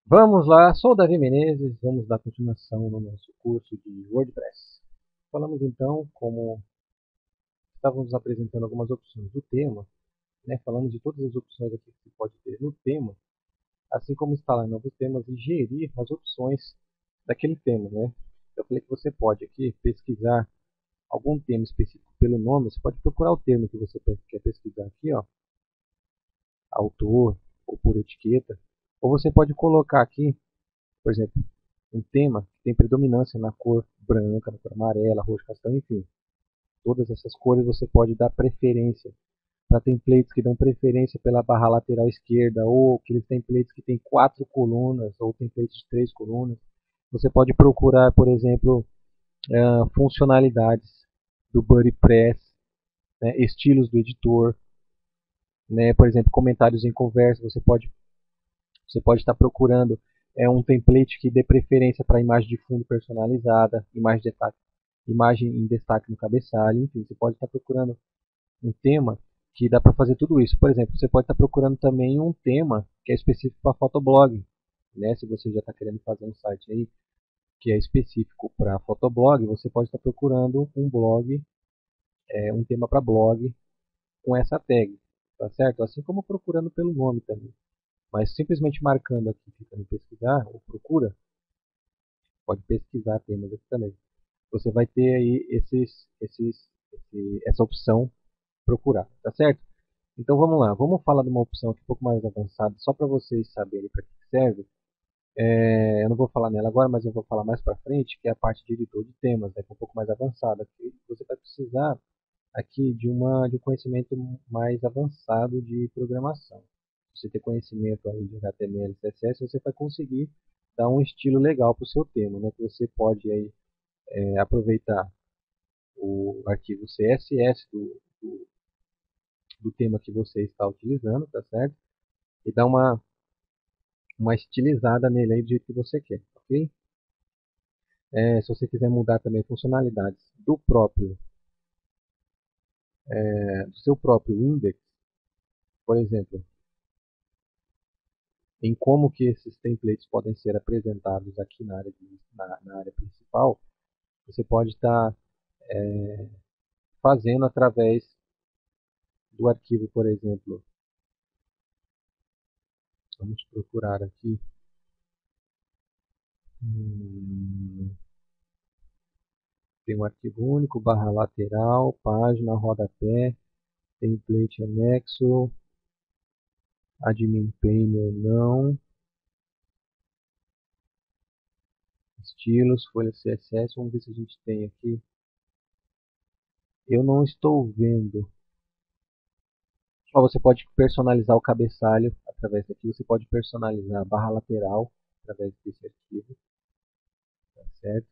Vamos lá, sou o Davi Menezes, vamos dar continuação no nosso curso de WordPress. Falamos então, como estávamos apresentando algumas opções do tema, né? Falamos de todas as opções aqui que você pode ter no tema, assim como instalar novos temas e gerir as opções daquele tema, né? Eu falei que você pode aqui pesquisar algum tema específico pelo nome, você pode procurar o termo que você quer pesquisar aqui, ó, autor ou por etiqueta, ou você pode colocar aqui, por exemplo, um tema que tem predominância na cor branca, na cor amarela, roxo, castanho, enfim. Todas essas cores você pode dar preferência para templates que dão preferência pela barra lateral esquerda, ou aqueles templates que tem 4 colunas, ou templates de 3 colunas. Você pode procurar, por exemplo, funcionalidades do BuddyPress, né, estilos do editor, né, por exemplo, comentários em conversa. Você pode estar procurando um template que dê preferência para imagem de fundo personalizada, imagem em destaque no cabeçalho, enfim, você pode estar procurando um tema que dá para fazer tudo isso. Por exemplo, você pode estar procurando também um tema que é específico para fotoblog, né? Se você já está querendo fazer um site aí que é específico para fotoblog, você pode estar procurando um blog, um tema para blog com essa tag, tá certo? Assim como procurando pelo nome também. Mas simplesmente marcando aqui, clicando em pesquisar ou procura, pode pesquisar temas aqui também. Você vai ter aí essa opção procurar, tá certo? Então vamos lá, vamos falar de uma opção aqui um pouco mais avançada, só para vocês saberem para que serve. Eu não vou falar nela agora, mas eu vou falar mais para frente, que é a parte de editor de temas, né, que é um pouco mais avançada. Aqui você vai precisar aqui de um conhecimento mais avançado de programação. Se você ter conhecimento aí de HTML, CSS, você vai conseguir dar um estilo legal para o seu tema, né, que você pode aí, aproveitar o arquivo CSS do tema que você está utilizando, tá certo? E dar uma estilizada nele aí do jeito que você quer, ok? Se você quiser mudar também funcionalidades do seu próprio index, por exemplo, em como que esses templates podem ser apresentados aqui na área principal, você pode estar fazendo através do arquivo, por exemplo, vamos procurar aqui, hum, tem um arquivo único, barra lateral, página, rodapé, template anexo, admin pane ou não, estilos, folha CSS, vamos ver se a gente tem aqui. Eu não estou vendo. Ó, você pode personalizar o cabeçalho através daqui, você pode personalizar a barra lateral através desse arquivo, tá certo?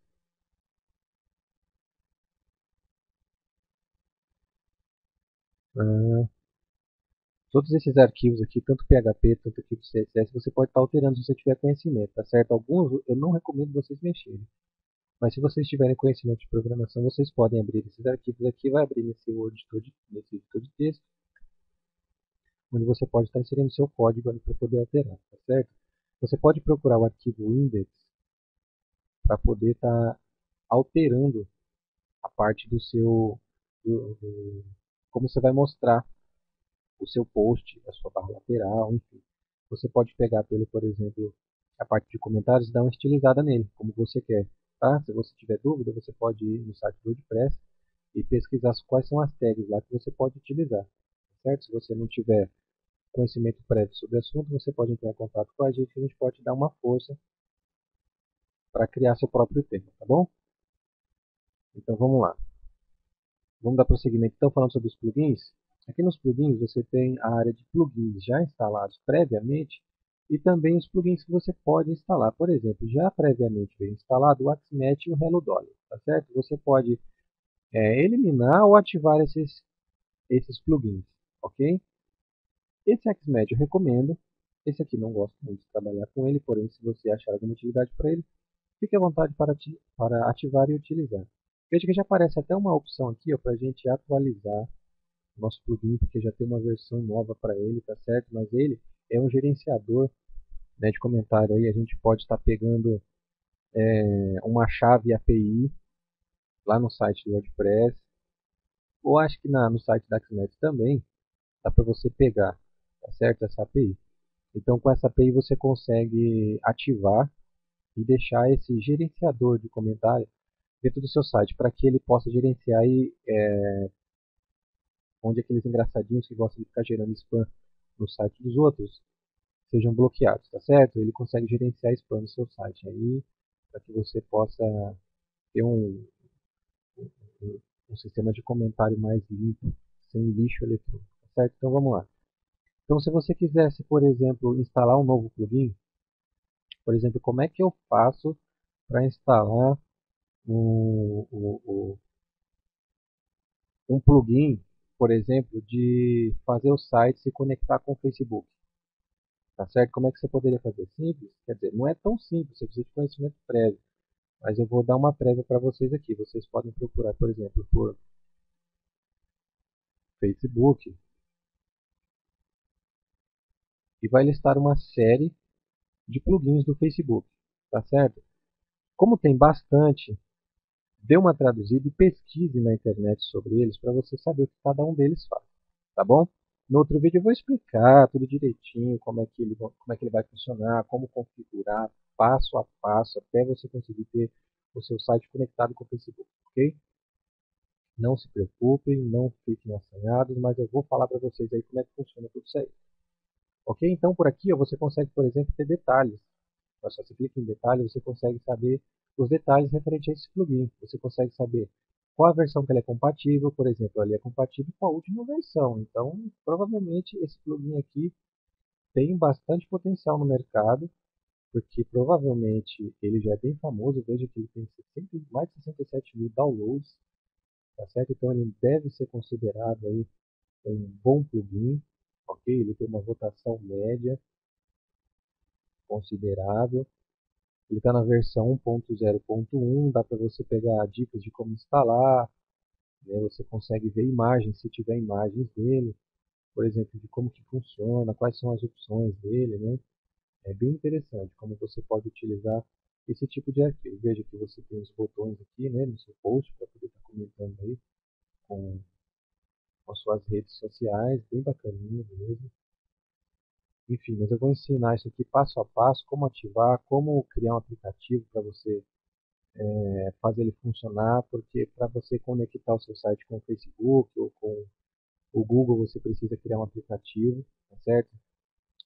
Ah, todos esses arquivos aqui, tanto PHP, tanto arquivo CSS, você pode estar alterando se você tiver conhecimento, tá certo? Alguns eu não recomendo vocês mexerem, mas se vocês tiverem conhecimento de programação, vocês podem abrir esses arquivos aqui, vai abrir nesse editor de texto, onde você pode estar inserindo seu código ali para poder alterar, tá certo? Você pode procurar o arquivo index para poder estar alterando a parte como você vai mostrar o seu post, a sua barra lateral, enfim. Você pode pegar por exemplo, a parte de comentários e dar uma estilizada nele, como você quer, tá? Se você tiver dúvida, você pode ir no site do WordPress e pesquisar quais são as tags lá que você pode utilizar, certo? Se você não tiver conhecimento prévio sobre o assunto, você pode entrar em contato com a gente pode dar uma força para criar seu próprio tema, tá bom? Então vamos lá. Vamos dar prosseguimento então falando sobre os plugins. Aqui nos plugins você tem a área de plugins já instalados previamente e também os plugins que você pode instalar. Por exemplo, já previamente veio instalado o Axmat e o Hello Dolly, tá certo? Você pode eliminar ou ativar esses plugins, ok? Esse Axmat eu recomendo. Esse aqui não gosto muito de trabalhar com ele, porém se você achar alguma utilidade para ele, fique à vontade para ativar e utilizar. Veja que já aparece até uma opção aqui para a gente atualizar nosso plugin, porque já tem uma versão nova para ele, tá certo? Mas ele é um gerenciador né, de comentário aí, a gente pode estar pegando uma chave API lá no site do WordPress, ou acho que no site da Axnet também, dá para você pegar, tá certo? Essa API. Então, com essa API você consegue ativar e deixar esse gerenciador de comentário dentro do seu site, para que ele possa gerenciar aí, onde aqueles engraçadinhos que gostam de ficar gerando spam no site dos outros sejam bloqueados, tá certo? Ele consegue gerenciar spam no seu site aí, para que você possa ter um, um sistema de comentário mais limpo, sem lixo eletrônico, tá certo? Então vamos lá. Então se você quisesse, por exemplo, instalar um novo plugin, por exemplo, como é que eu faço para instalar um, um plugin, por exemplo, de fazer o site se conectar com o Facebook? Tá certo? Como é que você poderia fazer? Simples? Quer dizer, não é tão simples, você precisa de conhecimento prévio. Mas eu vou dar uma prévia para vocês aqui. Vocês podem procurar, por exemplo, por Facebook e vai listar uma série de plugins do Facebook, tá certo? Como tem bastante, dê uma traduzida e pesquise na internet sobre eles para você saber o que cada um deles faz, tá bom? No outro vídeo eu vou explicar tudo direitinho, como é que ele vai funcionar, como configurar, passo a passo, até você conseguir ter o seu site conectado com o Facebook, ok? Não se preocupem, não fiquem assanhados, mas eu vou falar para vocês aí como é que funciona tudo isso aí. Ok? Então por aqui ó, você consegue, por exemplo, ter detalhes. Só você clica em detalhes, você consegue saber os detalhes referentes a esse plugin. Você consegue saber qual a versão que ele é compatível, por exemplo, ele é compatível com a última versão. Então, provavelmente esse plugin aqui tem bastante potencial no mercado, porque provavelmente ele já é bem famoso. Veja que ele tem mais de 67 mil downloads, tá certo? Então ele deve ser considerado aí um bom plugin, ok? Ele tem uma rotação média considerável. Ele está na versão 1.0.1, dá para você pegar dicas de como instalar, né? Você consegue ver imagens, se tiver imagens dele, por exemplo, de como que funciona, quais são as opções dele, né? É bem interessante como você pode utilizar esse tipo de arquivo. Veja que você tem os botões aqui, né, no seu post para poder estar comentando aí com, com as suas redes sociais, bem bacaninha mesmo. Enfim, mas eu vou ensinar isso aqui passo a passo, como ativar, como criar um aplicativo para você fazer ele funcionar, porque para você conectar o seu site com o Facebook ou com o Google, você precisa criar um aplicativo, tá certo?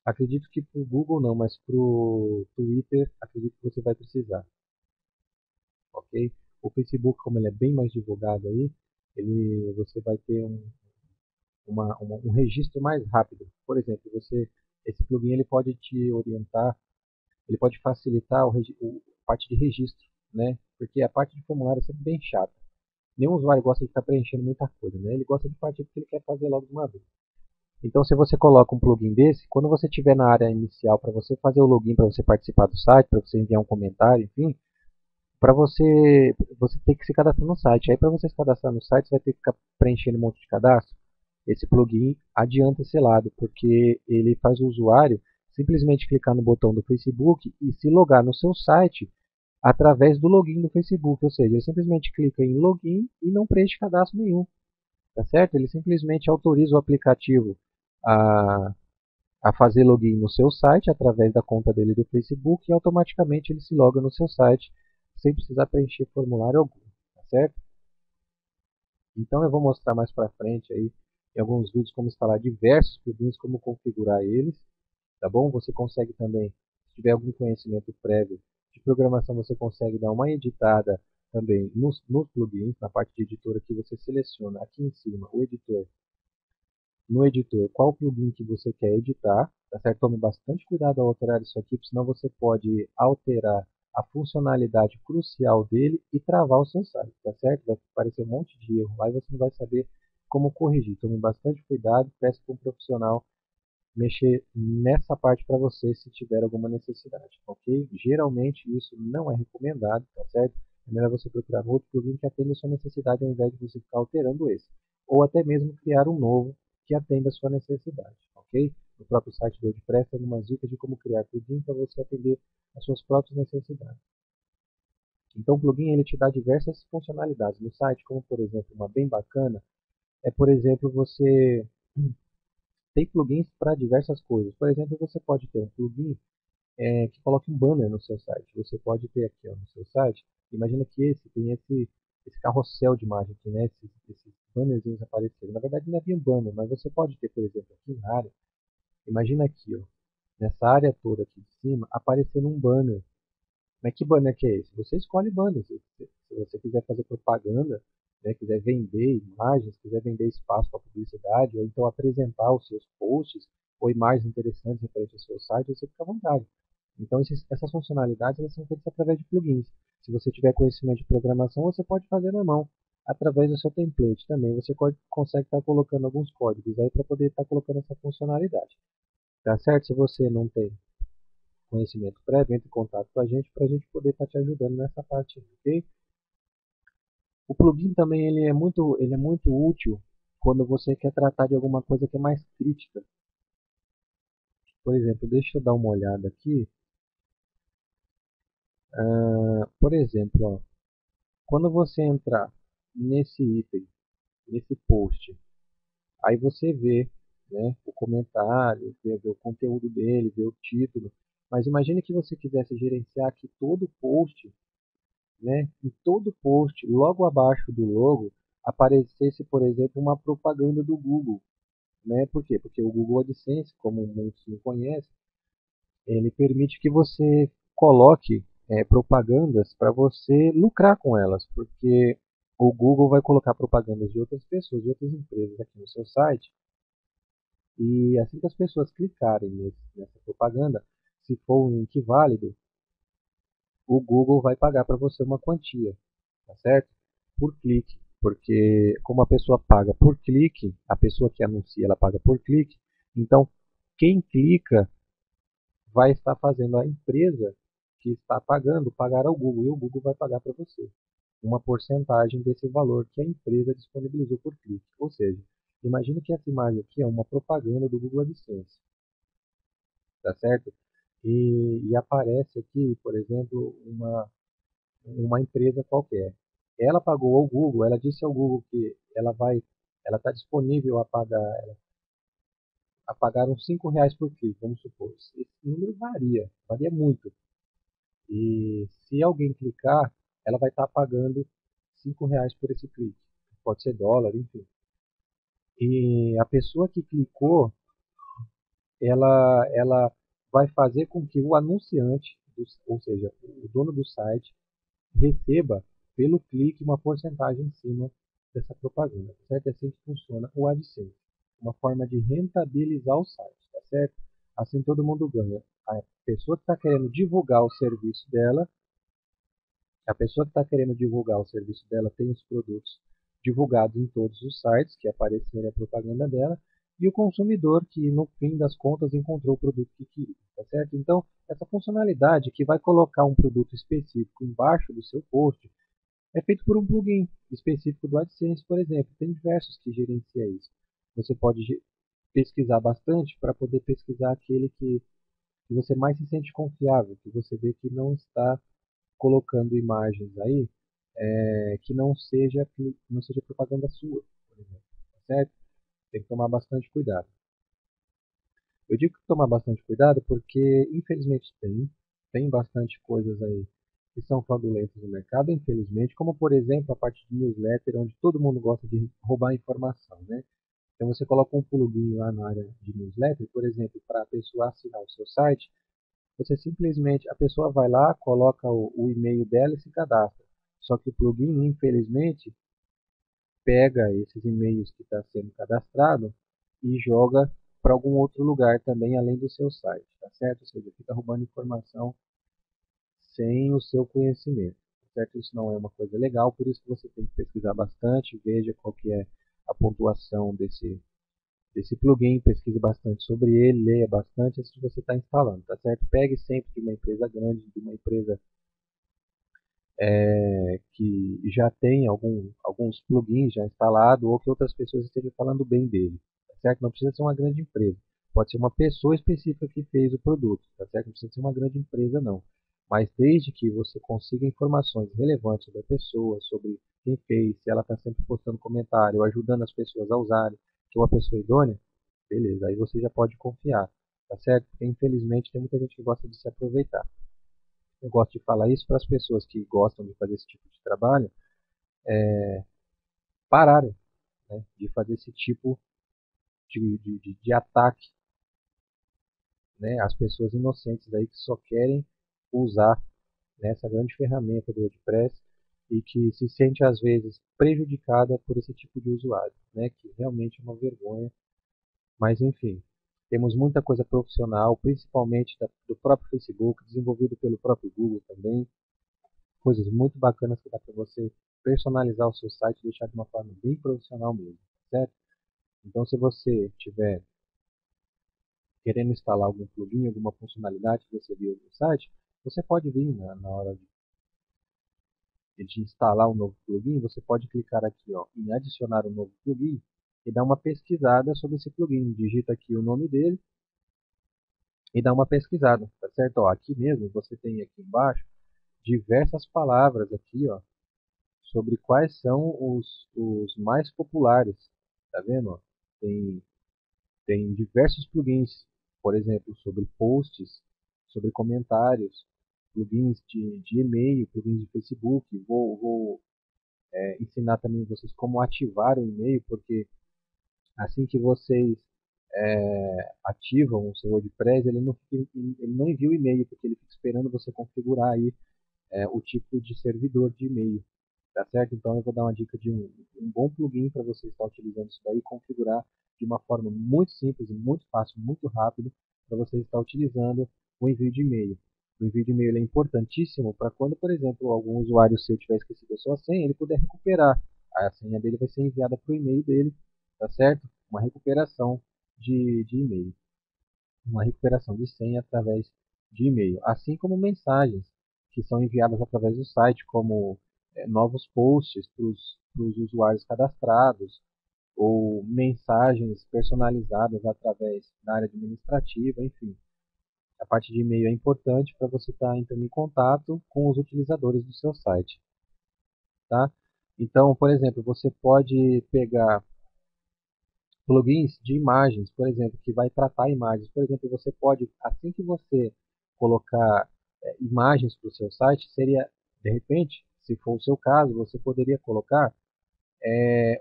Acredito que para o Google não, mas para o Twitter, acredito que você vai precisar, ok? O Facebook, como ele é bem mais divulgado aí, você vai ter um registro mais rápido. Por exemplo, esse plugin ele pode te orientar, ele pode facilitar a parte de registro, né? Porque a parte de formulário é sempre bem chata. Nenhum usuário gosta de ficar preenchendo muita coisa, né? Ele gosta de partir porque ele quer fazer logo de uma vez. Então, se você coloca um plugin desse, quando você estiver na área inicial para você fazer o login, para você participar do site, para você enviar um comentário, enfim, para você tem que se cadastrar no site. Aí, para você se cadastrar no site, você vai ter que ficar preenchendo um monte de cadastro. Esse plugin adianta esse lado, porque ele faz o usuário simplesmente clicar no botão do Facebook e se logar no seu site através do login do Facebook, ou seja, ele simplesmente clica em login e não preenche cadastro nenhum, tá certo? Ele simplesmente autoriza o aplicativo a, a fazer login no seu site através da conta dele do Facebook e automaticamente ele se loga no seu site sem precisar preencher formulário algum, tá certo? Então eu vou mostrar mais para frente aí em alguns vídeos como instalar diversos plugins, como configurar eles, tá bom? Você consegue também, se tiver algum conhecimento prévio de programação, você consegue dar uma editada também nos plugins, na parte de editor aqui você seleciona aqui em cima o editor, no editor qual plugin que você quer editar, tá certo? Tome bastante cuidado ao alterar isso aqui, senão você pode alterar a funcionalidade crucial dele e travar o seu site, tá certo? Vai aparecer um monte de erro lá e você não vai saber como corrigir. Tome bastante cuidado, peça para um profissional mexer nessa parte para você se tiver alguma necessidade, ok? Geralmente isso não é recomendado, tá certo? É melhor você procurar outro plugin que atenda a sua necessidade ao invés de você ficar alterando esse. Ou até mesmo criar um novo que atenda a sua necessidade, ok? no próprio site do WordPress tem algumas dicas de como criar plugin para você atender às suas próprias necessidades. Então o plugin ele te dá diversas funcionalidades no site, como por exemplo, uma bem bacana é, por exemplo, você tem plugins para diversas coisas. Por exemplo, você pode ter um plugin que coloque um banner no seu site. Você pode ter aqui ó, no seu site, imagina que tem esse carrossel de imagem aqui, né? Esses bannerzinhos aparecendo. Na verdade não é bem um banner, mas você pode ter, por exemplo, aqui na área, imagina aqui, ó, nessa área toda aqui de cima, aparecendo um banner. Mas que banner que é esse? Você escolhe banner. Se você quiser fazer propaganda, né, quiser vender imagens, quiser vender espaço para publicidade, ou então apresentar os seus posts ou imagens interessantes referentes ao seu site, você fica à vontade. Então essas funcionalidades elas são feitas através de plugins. Se você tiver conhecimento de programação, você pode fazer na mão, através do seu template também. Você consegue estar colocando alguns códigos aí para poder estar colocando essa funcionalidade. Tá certo? Se você não tem conhecimento prévio, entre em contato com a gente para a gente poder estar te ajudando nessa parte, ok? O plugin também ele é muito útil quando você quer tratar de alguma coisa que é mais crítica. Por exemplo, deixa eu dar uma olhada aqui. Por exemplo, ó, quando você entrar nesse item, nesse post, aí você vê, né, o comentário, vê o conteúdo dele, vê o título. Mas imagine que você quisesse gerenciar aqui todo o post, né, em todo post, logo abaixo do logo, aparecesse, por exemplo, uma propaganda do Google. Né? Por quê? Porque o Google AdSense, como muitos não conhecem, ele permite que você coloque propagandas para você lucrar com elas, porque o Google vai colocar propagandas de outras pessoas, de outras empresas aqui no seu site, e assim que as pessoas clicarem nessa propaganda, se for um link válido, o Google vai pagar para você uma quantia, tá certo? Por clique, porque como a pessoa paga por clique, a pessoa que anuncia ela paga por clique, então quem clica vai estar fazendo a empresa que está pagando pagar ao Google e o Google vai pagar para você uma porcentagem desse valor que a empresa disponibilizou por clique. Ou seja, imagine que essa imagem aqui é uma propaganda do Google AdSense, tá certo? E aparece aqui, por exemplo, uma empresa qualquer. Ela pagou ao Google, ela disse ao Google que ela está disponível a pagar uns R$ 5 por clique, vamos supor. Esse número varia muito. E se alguém clicar, ela vai estar pagando R$ 5 por esse clique. Pode ser dólar, enfim. E a pessoa que clicou, ela vai fazer com que o anunciante, ou seja, o dono do site, receba pelo clique uma porcentagem em cima dessa propaganda, certo? É assim que funciona o AdSense, uma forma de rentabilizar o site, tá certo? Assim todo mundo ganha. A pessoa que está querendo divulgar o serviço dela, a pessoa que está querendo divulgar o serviço dela tem os produtos divulgados em todos os sites que aparecerem a propaganda dela, e o consumidor que no fim das contas encontrou o produto que queria, tá certo? Então, essa funcionalidade que vai colocar um produto específico embaixo do seu post é feito por um plugin específico do AdSense, por exemplo. Tem diversos que gerencia isso. Você pode pesquisar bastante para poder pesquisar aquele que você mais se sente confiável, que você vê que não está colocando imagens aí que não seja propaganda sua, por exemplo, tá certo? Tem que tomar bastante cuidado. Eu digo que tomar bastante cuidado porque, infelizmente, tem bastante coisas aí que são fraudulentas no mercado, infelizmente, como, por exemplo, a parte de newsletter, onde todo mundo gosta de roubar informação, né? Então, você coloca um plugin lá na área de newsletter, por exemplo, para a pessoa assinar o seu site, você simplesmente, a pessoa vai lá, coloca o e-mail dela e se cadastra. Só que o plugin, infelizmente, pega esses e-mails que está sendo cadastrado e joga para algum outro lugar também, além do seu site, tá certo? Ou seja, fica roubando informação sem o seu conhecimento, tá certo? Isso não é uma coisa legal, por isso que você tem que pesquisar bastante, veja qual que é a pontuação desse plugin, pesquise bastante sobre ele, leia bastante antes de você estar instalando, tá certo? Pegue sempre de uma empresa grande, de uma empresa que já tem alguns plugins já instalados ou que outras pessoas estejam falando bem dele, tá certo? Não precisa ser uma grande empresa. Pode ser uma pessoa específica que fez o produto, tá certo? Não precisa ser uma grande empresa, não. Mas desde que você consiga informações relevantes sobre a pessoa, sobre quem fez, se ela está sempre postando comentário, ajudando as pessoas a usarem, que é uma pessoa idônea, beleza, aí você já pode confiar, tá certo? Porque infelizmente tem muita gente que gosta de se aproveitar. Eu gosto de falar isso para as pessoas que gostam de fazer esse tipo de trabalho, pararem, né, de fazer esse tipo de ataque, né, às pessoas inocentes aí que só querem usar, né, essa grande ferramenta do WordPress e que se sente às vezes prejudicada por esse tipo de usuário, né, que realmente é uma vergonha. Mas enfim, temos muita coisa profissional, principalmente do próprio Facebook, desenvolvido pelo próprio Google também, coisas muito bacanas que dá para você personalizar o seu site e deixar de uma forma bem profissional mesmo, certo? Então, se você tiver querendo instalar algum plugin, alguma funcionalidade que você viu no site, você pode vir na hora de instalar um novo plugin, você pode clicar aqui ó, em adicionar um novo plugin e dar uma pesquisada sobre esse plugin. Digita aqui o nome dele e dá uma pesquisada, tá certo? Ó, aqui mesmo você tem aqui embaixo diversas palavras aqui, ó, sobre quais são os mais populares, tá vendo? Ó? Tem, tem diversos plugins, por exemplo, sobre posts, sobre comentários, plugins de e-mail, plugins de Facebook. Vou ensinar também vocês como ativar o e-mail, porque assim que vocês ativam o seu WordPress, ele não envia o e-mail, porque ele fica esperando você configurar aí o tipo de servidor de e-mail, tá certo? Então eu vou dar uma dica de um bom plugin para você estar utilizando isso daí e configurar de uma forma muito simples, muito fácil, muito rápido, para você estar utilizando o envio de e-mail. O envio de e-mail é importantíssimo para quando, por exemplo, algum usuário seu tiver esquecido a sua senha, ele puder recuperar. A senha dele vai ser enviada para o e-mail dele, tá certo? Uma recuperação de e-mail, uma recuperação de senha através de e-mail, assim como mensagens que são enviadas através do site, como novos posts para os usuários cadastrados, ou mensagens personalizadas através da área administrativa, enfim. A parte de e-mail é importante para você estar entrando em contato com os utilizadores do seu site, tá? Então, por exemplo, você pode pegar plugins de imagens, por exemplo, que vai tratar imagens. Por exemplo, você pode, assim que você colocar imagens para o seu site, seria, de repente, se for o seu caso, você poderia colocar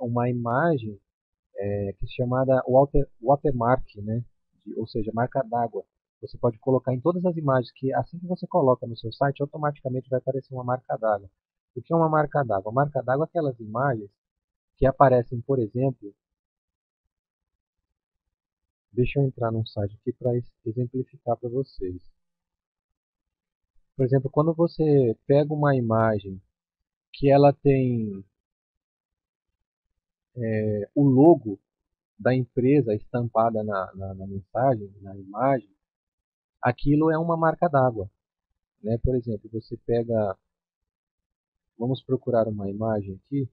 uma imagem que é chamada watermark, né? Ou seja, marca d'água. Você pode colocar em todas as imagens que, assim que você coloca no seu site, automaticamente vai aparecer uma marca d'água. O que é uma marca d'água? Marca d'água é aquelas imagens que aparecem, por exemplo, deixa eu entrar num site aqui para exemplificar para vocês. Por exemplo, quando você pega uma imagem que ela tem o logo da empresa estampada na mensagem, na imagem, aquilo é uma marca d'água, né? Por exemplo, você pega, vamos procurar uma imagem aqui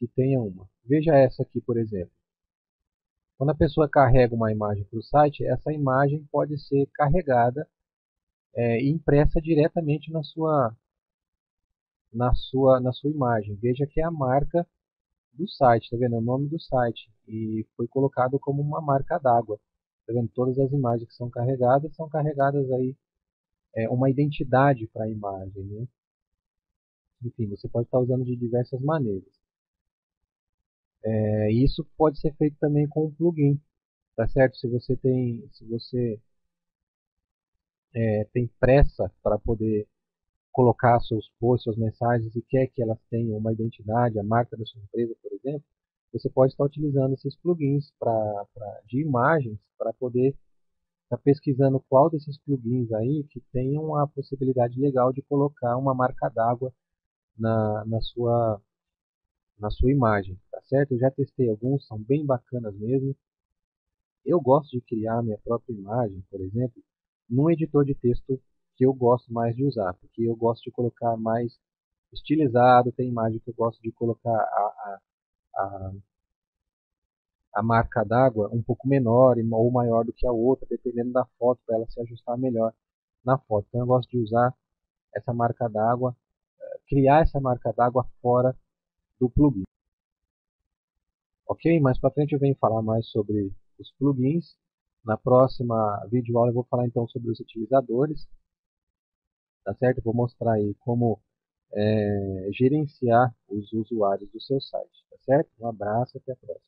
que tenha uma. Veja essa aqui, por exemplo. Quando a pessoa carrega uma imagem para o site, essa imagem pode ser carregada e impressa diretamente na sua imagem. Veja que é a marca do site, tá vendo? É o nome do site. E foi colocado como uma marca d'água. Tá vendo? Todas as imagens que são carregadas aí uma identidade para a imagem, né? Enfim, você pode estar usando de diversas maneiras. E isso pode ser feito também com um plugin, tá certo? Se você tem pressa para poder colocar seus posts, suas mensagens e quer que elas tenham uma identidade, a marca da sua empresa, por exemplo, você pode estar utilizando esses plugins de imagens para poder estar pesquisando qual desses plugins aí que tenham a possibilidade legal de colocar uma marca d'água na sua imagem, tá certo? Eu já testei alguns, são bem bacanas mesmo. Eu gosto de criar minha própria imagem, por exemplo, num editor de texto que eu gosto mais de usar, porque eu gosto de colocar mais estilizado, tem imagem que eu gosto de colocar a a marca d'água um pouco menor ou maior do que a outra, dependendo da foto, para ela se ajustar melhor na foto. Então eu gosto de usar essa marca d'água, criar essa marca d'água fora do plugin. Ok? Mais para frente eu venho falar mais sobre os plugins. Na próxima videoaula eu vou falar então sobre os utilizadores, tá certo? Eu vou mostrar aí como gerenciar os usuários do seu site, tá certo? Um abraço, até a próxima.